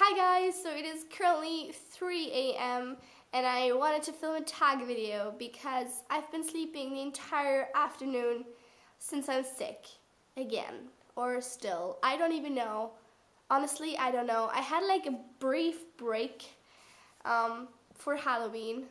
Hi guys, so it is currently 3 a.m. and I wanted to film a tag video because I've been sleeping the entire afternoon since I'm sick again, or still. I don't even know. Honestly, I don't know. I had like a brief break for Halloween.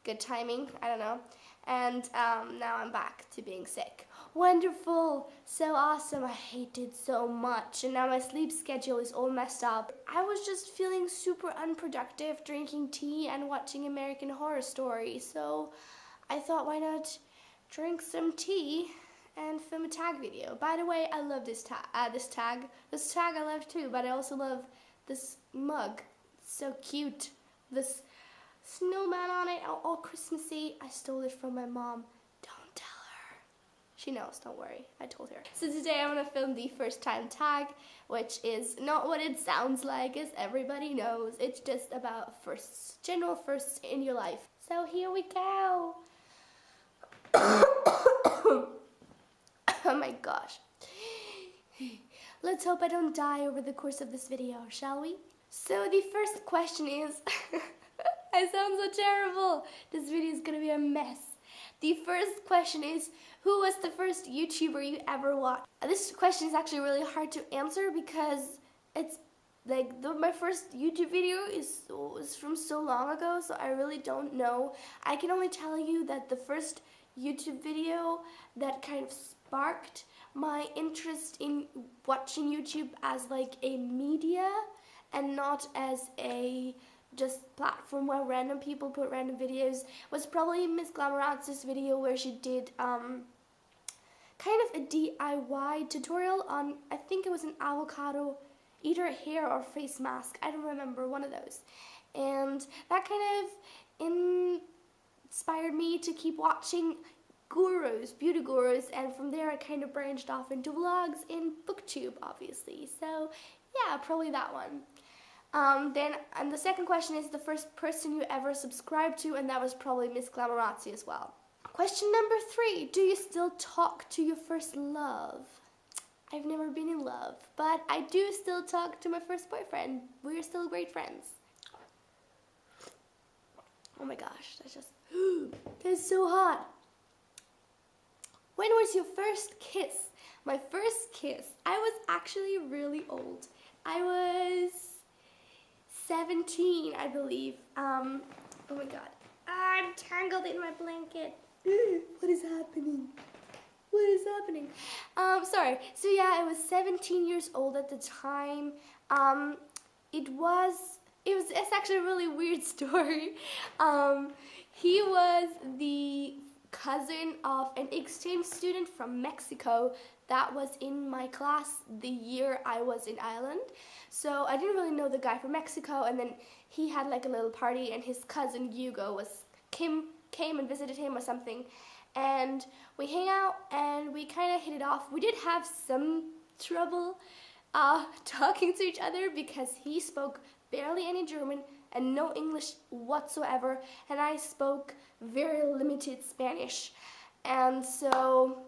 Good timing, I don't know. And now I'm back to being sick. Wonderful, so awesome. I hate it so much, and now my sleep schedule is all messed up. I was just feeling super unproductive drinking tea and watching American Horror Story, so I thought, why not drink some tea and film a tag video. By the way, I love this tag. This tag I love too, but I also love this mug. It's so cute. This snowman on it, all Christmassy. I stole it from my mom. Don't tell her. She knows, don't worry. I told her. So today I'm gonna film the first time tag, which is not what it sounds like, as everybody knows. It's just about firsts, general firsts in your life. So here we go. Oh my gosh. Let's hope I don't die over the course of this video, shall we? So the first question is, I sound so terrible. This video is gonna be a mess. The first question is, who was the first YouTuber you ever watched? This question is actually really hard to answer because it's like my first YouTube video was from so long ago, so I really don't know. I can only tell you that the first YouTube video that kind of sparked my interest in watching YouTube as like a media and not as a just platform where random people put random videos was probably Miss Glamorazzi's video where she did kind of a DIY tutorial on, I think it was an avocado, either hair or face mask, I don't remember, one of those. And that kind of inspired me to keep watching gurus, beauty gurus, and from there I kind of branched off into vlogs and booktube, obviously. So yeah, probably that one. And the second question is the first person you ever subscribed to, and that was probably Miss Glamorazzi as well. Question number 3, do you still talk to your first love? I've never been in love, but I do still talk to my first boyfriend. We're still great friends. Oh my gosh, that's so hot. When was your first kiss? My first kiss, I was actually really old. I was 17, I believe. Oh my god. I'm tangled in my blanket. What is happening? What is happening? Sorry. So yeah, I was 17 years old at the time. It's actually a really weird story. He was the cousin of an exchange student from Mexico that was in my class the year I was in Ireland. So I didn't really know the guy from Mexico, and then he had like a little party and his cousin Hugo came and visited him or something, and we hang out and we kind of hit it off. We did have some trouble talking to each other because he spoke barely any German and no English whatsoever, and I spoke very limited Spanish, and so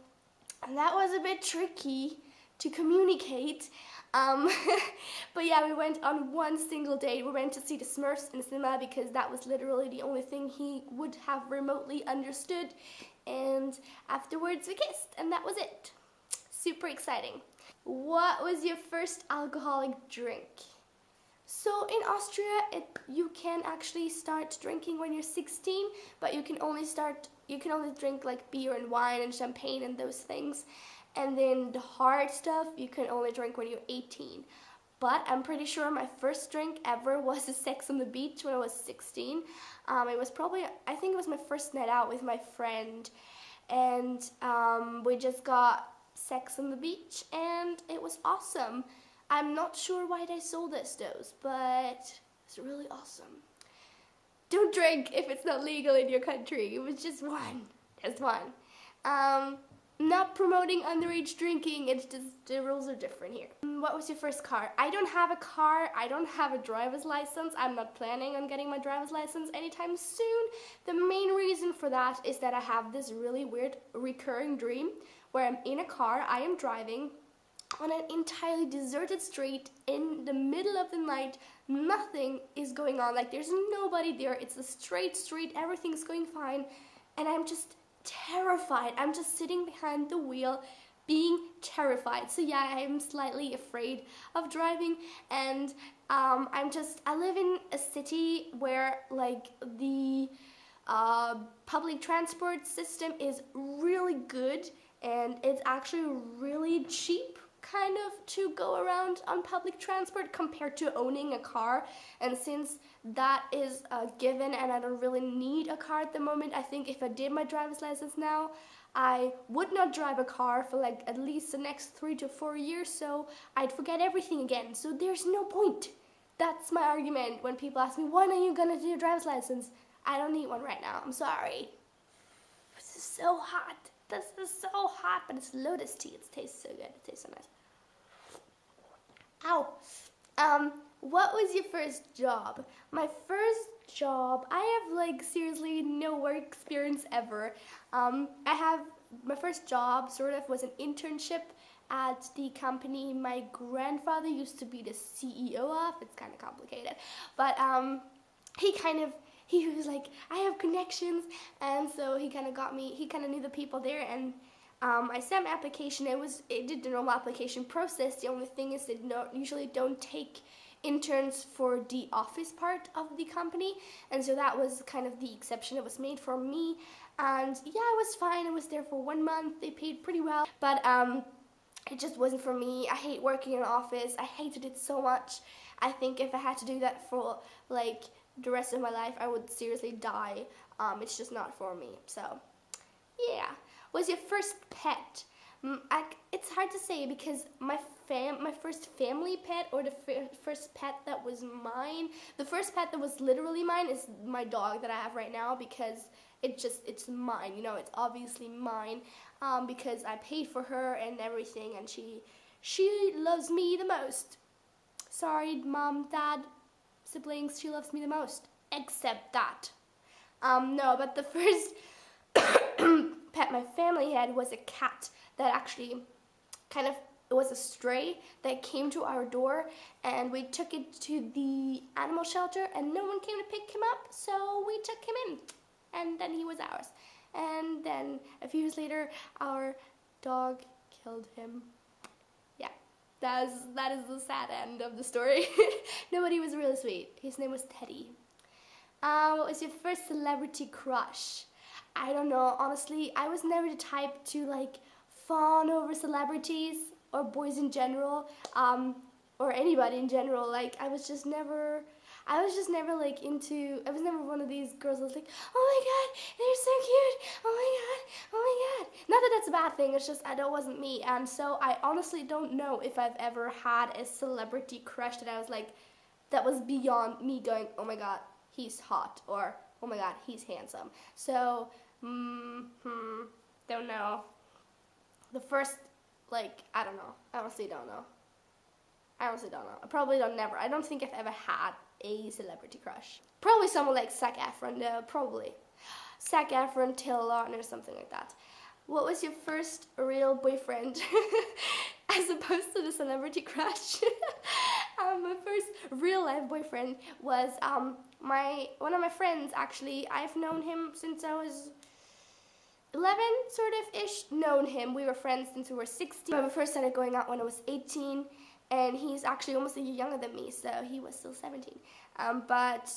that was a bit tricky to communicate. But yeah, we went on one single date. We went to see the Smurfs in the cinema because that was literally the only thing he would have remotely understood, and afterwards we kissed, and that was it. Super exciting. What was your first alcoholic drink? So in Austria, you can actually start drinking when you're 16, but you can only drink like beer and wine and champagne and those things. And then the hard stuff you can only drink when you're 18. But I'm pretty sure my first drink ever was a Sex on the Beach when I was 16. It was probably, I think it was my first night out with my friend, and we just got Sex on the Beach, and it was awesome. I'm not sure why they sold us those, but it's really awesome. Don't drink if it's not legal in your country. It was just one. Not promoting underage drinking, it's just the rules are different here. What was your first car? I don't have a car, I don't have a driver's license. I'm not planning on getting my driver's license anytime soon. The main reason for that is that I have this really weird recurring dream where I'm in a car, I am driving, on an entirely deserted street in the middle of the night. Nothing is going on. Like, there's nobody there. It's a straight street. Everything's going fine. And I'm just terrified. I'm just sitting behind the wheel being terrified. So yeah, I'm slightly afraid of driving. And I live in a city where like the public transport system is really good, and it's actually really cheap kind of to go around on public transport compared to owning a car. And since that is a given and I don't really need a car at the moment, I think if I did my driver's license now, I would not drive a car for like at least the next 3 to 4 years, so I'd forget everything again. So there's no point. That's my argument when people ask me, when are you gonna do your driver's license? I don't need one right now, I'm sorry. This is so hot. This is so hot, but it's lotus tea. It tastes so good. It tastes so nice. Ow. What was your first job? My first job, I have like seriously no work experience ever. My first job sort of was an internship at the company my grandfather used to be the CEO of. It's kind of complicated, but he was like, I have connections, and so he kind of got me. He kind of knew the people there, and I sent my application. It did the normal application process. The only thing is they usually don't take interns for the office part of the company, and so that was kind of the exception that was made for me. And yeah, it was fine. I was there for 1 month. They paid pretty well, but it just wasn't for me. I hate working in an office. I hated it so much. I think if I had to do that for like the rest of my life, I would seriously die. It's just not for me. So yeah. Was your first pet? It's hard to say because my first family pet, or the first pet that was mine, the first pet that was literally mine is my dog that I have right now, because it's mine, you know, it's obviously mine, because I paid for her and everything, and she loves me the most. Sorry, mom, dad, siblings, she loves me the most, except that. No, but the first pet my family had was a cat that actually it was a stray that came to our door, and we took it to the animal shelter and no one came to pick him up, so we took him in, and then he was ours. And then a few years later, our dog killed him. Yeah, that is the sad end of the story. No, but he was really sweet. His name was Teddy. What was your first celebrity crush? I don't know, honestly. I was never the type to like fawn over celebrities or boys in general, or anybody in general. Like, I was never like into, I was never one of these girls that was like, oh my god, they're so cute, oh my god, oh my god. Not that that's a bad thing, it's just that wasn't me. And so I honestly don't know if I've ever had a celebrity crush that I was like, that was beyond me going, oh my god, he's hot, or oh my god, he's handsome. So, don't know. The first, like, I don't know. I honestly don't know. I probably never. I don't think I've ever had a celebrity crush. Probably someone like Zac Efron, though, probably. Zac Efron, Taylor Lautner, something like that. What was your first real boyfriend, as opposed to the celebrity crush? My first real life boyfriend was one of my friends, actually. I've known him since I was 11, sort of ish. Known him. We were friends since we were 16. But we first started going out when I was 18, and he's actually almost a year younger than me, so he was still 17. But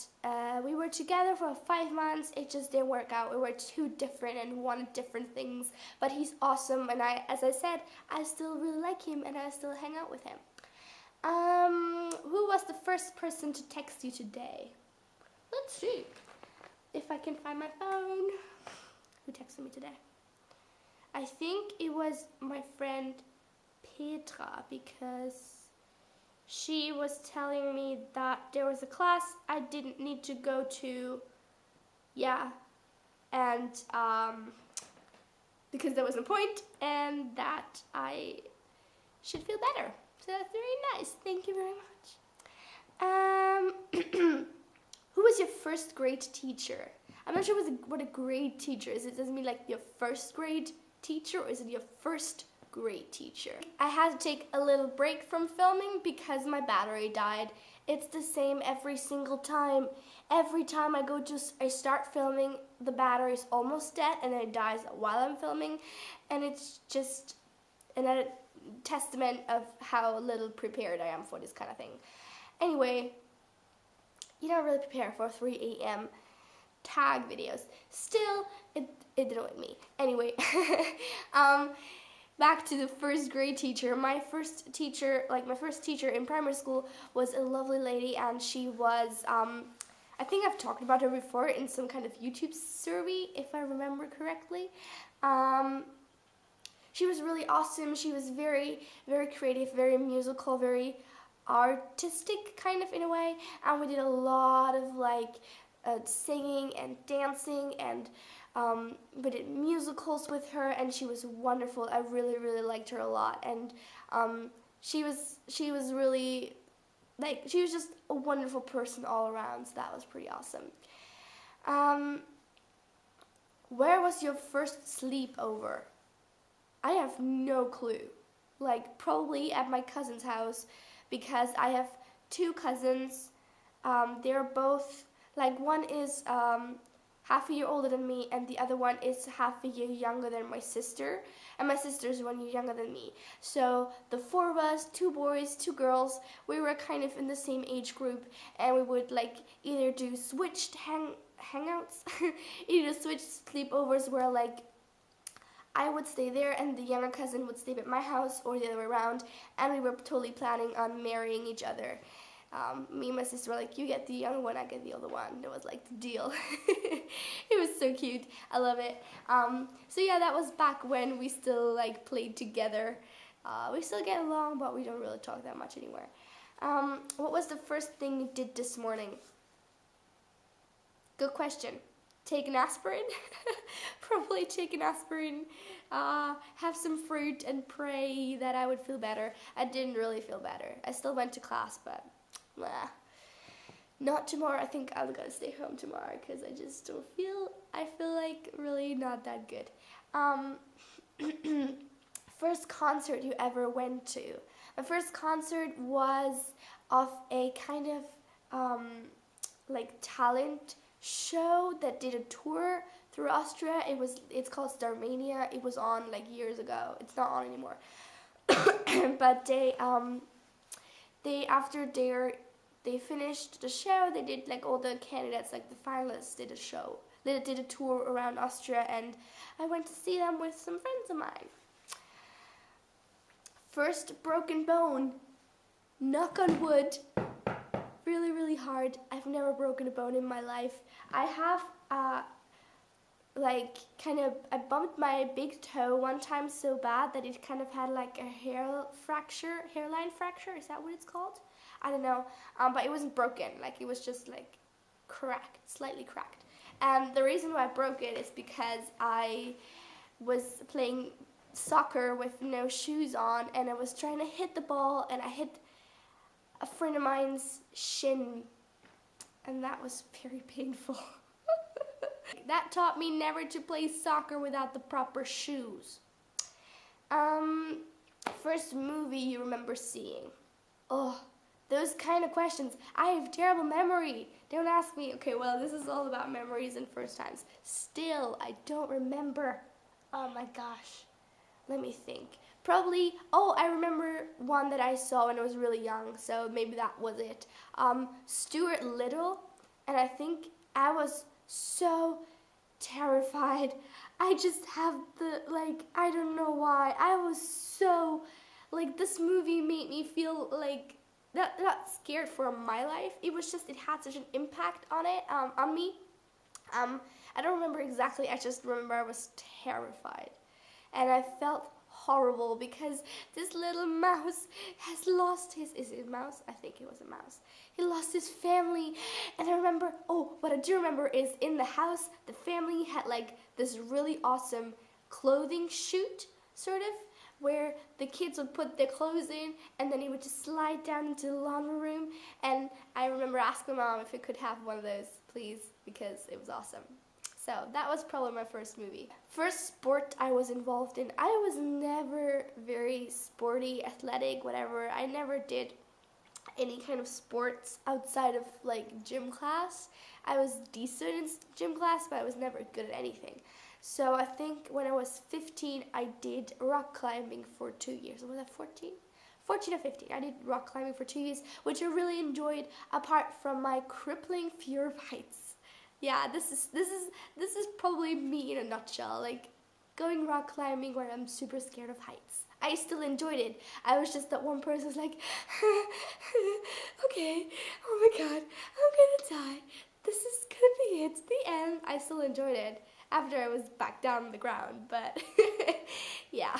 we were together for 5 months. It just didn't work out. We were too different and wanted different things. But he's awesome, and as I said, I still really like him, and I still hang out with him. Who was the first person to text you today? Let's see if I can find my phone. Who texted me today? I think it was my friend Petra, because she was telling me that there was a class I didn't need to go to. Yeah, and because there was no point, and that I should feel better. So that's very nice. Thank you very much. Who was your first grade teacher? I'm not sure what a grade teacher is. Does it mean like your first grade teacher, or is it your first great teacher. I had to take a little break from filming because my battery died. It's the same every single time. Every time I start filming, the battery's almost dead and then it dies while I'm filming, and it's just a testament of how little prepared I am for this kind of thing. Anyway, you don't really prepare for 3 a.m. tag videos. Still, it annoyed me. Anyway, back to the first grade teacher. My first teacher in primary school was a lovely lady, and she was, I think I've talked about her before in some kind of YouTube survey, if I remember correctly. She was really awesome. She was very, very creative, very musical, very artistic kind of in a way, and we did a lot of singing and dancing, and we did musicals with her, and she was wonderful. I really, really liked her a lot, and she was really, she was just a wonderful person all around, so that was pretty awesome. Where was your first sleepover? I have no clue. Probably at my cousin's house, because I have 2 cousins. They're both, one is half a year older than me, and the other one is half a year younger than my sister, and my sister is 1 year younger than me. So the 4 of us, 2 boys, 2 girls, we were kind of in the same age group, and we would either do switched hangouts, either switched sleepovers where I would stay there and the younger cousin would stay at my house, or the other way around, and we were totally planning on marrying each other. Me and my sister were like, you get the younger one, I get the older one. It was the deal. It was so cute. I love it. So yeah, that was back when we still played together. We still get along, but we don't really talk that much anymore. What was the first thing you did this morning? Good question. Take an aspirin? Probably take an aspirin, have some fruit, and pray that I would feel better. I didn't really feel better. I still went to class, but not tomorrow. I think I'm gonna stay home tomorrow because I just don't feel, really not that good. First concert you ever went to? My first concert was of a kind of talent show that did a tour through Austria. It's called Starmania. It was on years ago. It's not on anymore. But after they finished the show, they did all the candidates, the finalists did a show. They did a tour around Austria, and I went to see them with some friends of mine. First broken bone. Knock on wood. Really, really hard. I've never broken a bone in my life. I have, I bumped my big toe one time so bad that it kind of had a hairline fracture. Is that what it's called? I don't know. But it wasn't broken. It was just cracked, slightly cracked. And the reason why I broke it is because I was playing soccer with no shoes on, and I was trying to hit the ball, and I hit a friend of mine's shin, and that was very painful. That taught me never to play soccer without the proper shoes. First movie you remember seeing? Oh, those kind of questions. I have terrible memory. Don't ask me. Okay, well, this is all about memories and first times. Still, I don't remember. Oh my gosh. Let me think. Probably, I remember one that I saw when I was really young, so maybe that was it. Stuart Little, and I think I was so terrified. I just have I don't know why. I was so, this movie made me feel not scared for my life. It was just, it had such an impact on me. I don't remember exactly, I just remember I was terrified. And I felt horrible because this little mouse has lost his, is it a mouse? I think it was a mouse. He lost his family, and I remember, what I do remember is in the house, the family had this really awesome clothing chute, sort of, where the kids would put their clothes in, and then he would just slide down into the laundry room, and I remember asking Mom if I could have one of those, please, because it was awesome. So that was probably my first movie. First sport I was involved in, I was never very sporty, athletic, whatever. I never did any kind of sports outside of like gym class. I was decent in gym class, but I was never good at anything. So I think when I was 15, I did rock climbing for 2 years. Was that 14? 14 or 15. I did rock climbing for 2 years, which I really enjoyed apart from my crippling fear of heights. Yeah, this is probably me in a nutshell. Like going rock climbing where I'm super scared of heights. I still enjoyed it. I was just that one person who's like, okay, oh my god, I'm gonna die. This is gonna be it, the end. I still enjoyed it after I was back down on the ground, but yeah.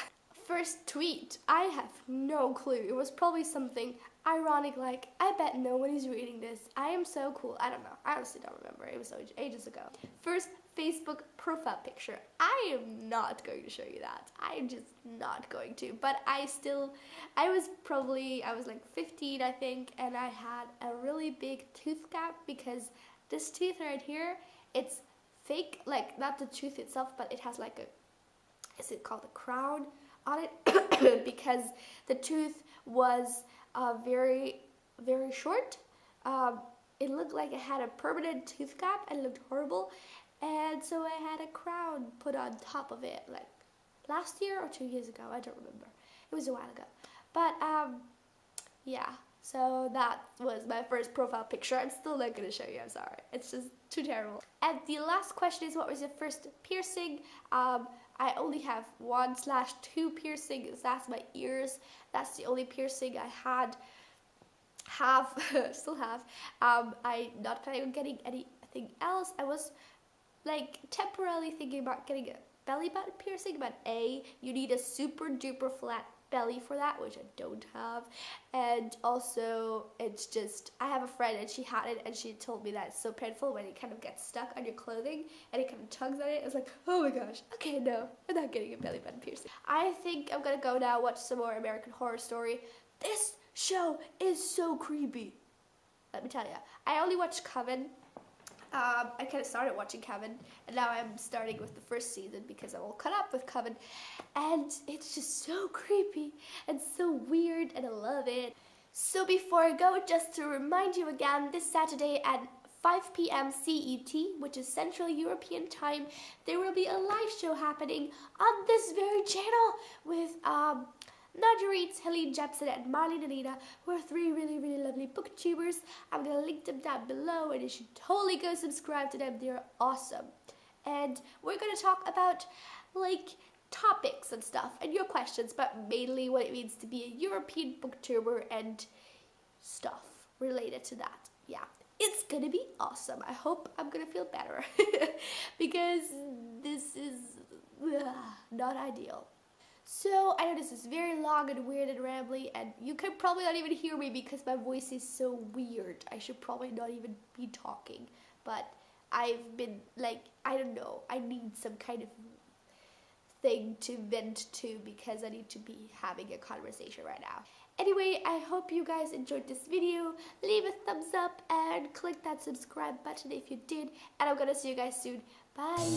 First tweet, I have no clue. It was probably something ironic like, I bet no one is reading this. I am so cool. I don't know. I honestly don't remember. It was ages ago. First Facebook profile picture. I am not going to show you that. I'm just not going to. But I was like 15, I think, and I had a really big tooth gap because this tooth right here, it's fake, like not the tooth itself, but it has like a, is it called a crown on it? Because the tooth was very, very short. It looked like it had a permanent tooth gap and it looked horrible. And so I had a crown put on top of it, like last year or 2 years ago. I don't remember. It was a while ago. But yeah. So that was my first profile picture. I'm still not going to show you, I'm sorry. It's just too terrible. And the last question is, what was your first piercing? I only have 1/2 piercings. That's my ears. That's the only piercing I still have. I'm not planning on getting anything else. I was like temporarily thinking about getting a belly button piercing, but you need a super duper flat belly for that, which I don't have. And also, it's just, I have a friend and she had it and she told me that it's so painful when it kind of gets stuck on your clothing and it kind of tugs on it. It's like, oh my gosh, okay, no, I'm not getting a belly button piercing. I think I'm gonna go now watch some more American Horror Story. This show is so creepy. Let me tell you, I only watched Coven. I kind of started watching Coven, and now I'm starting with the first season because I'm all caught up with Coven, and it's just so creepy and so weird, and I love it. So before I go, just to remind you again, this Saturday at 5 p.m. CET, which is Central European Time, there will be a live show happening on this very channel with Marjorie, Helene Jepsen, and Marlene Alina, who are 3 really, really lovely booktubers. I'm going to link them down below, and you should totally go subscribe to them. They're awesome. And we're going to talk about, like, topics and stuff, and your questions, but mainly what it means to be a European booktuber and stuff related to that. Yeah, it's going to be awesome. I hope I'm going to feel better, because this is not ideal. So, I know this is very long and weird and rambly, and you could probably not even hear me because my voice is so weird. I should probably not even be talking, but I've been, like, I don't know, I need some kind of thing to vent to because I need to be having a conversation right now. Anyway, I hope you guys enjoyed this video. Leave a thumbs up and click that subscribe button if you did, and I'm gonna see you guys soon. Bye!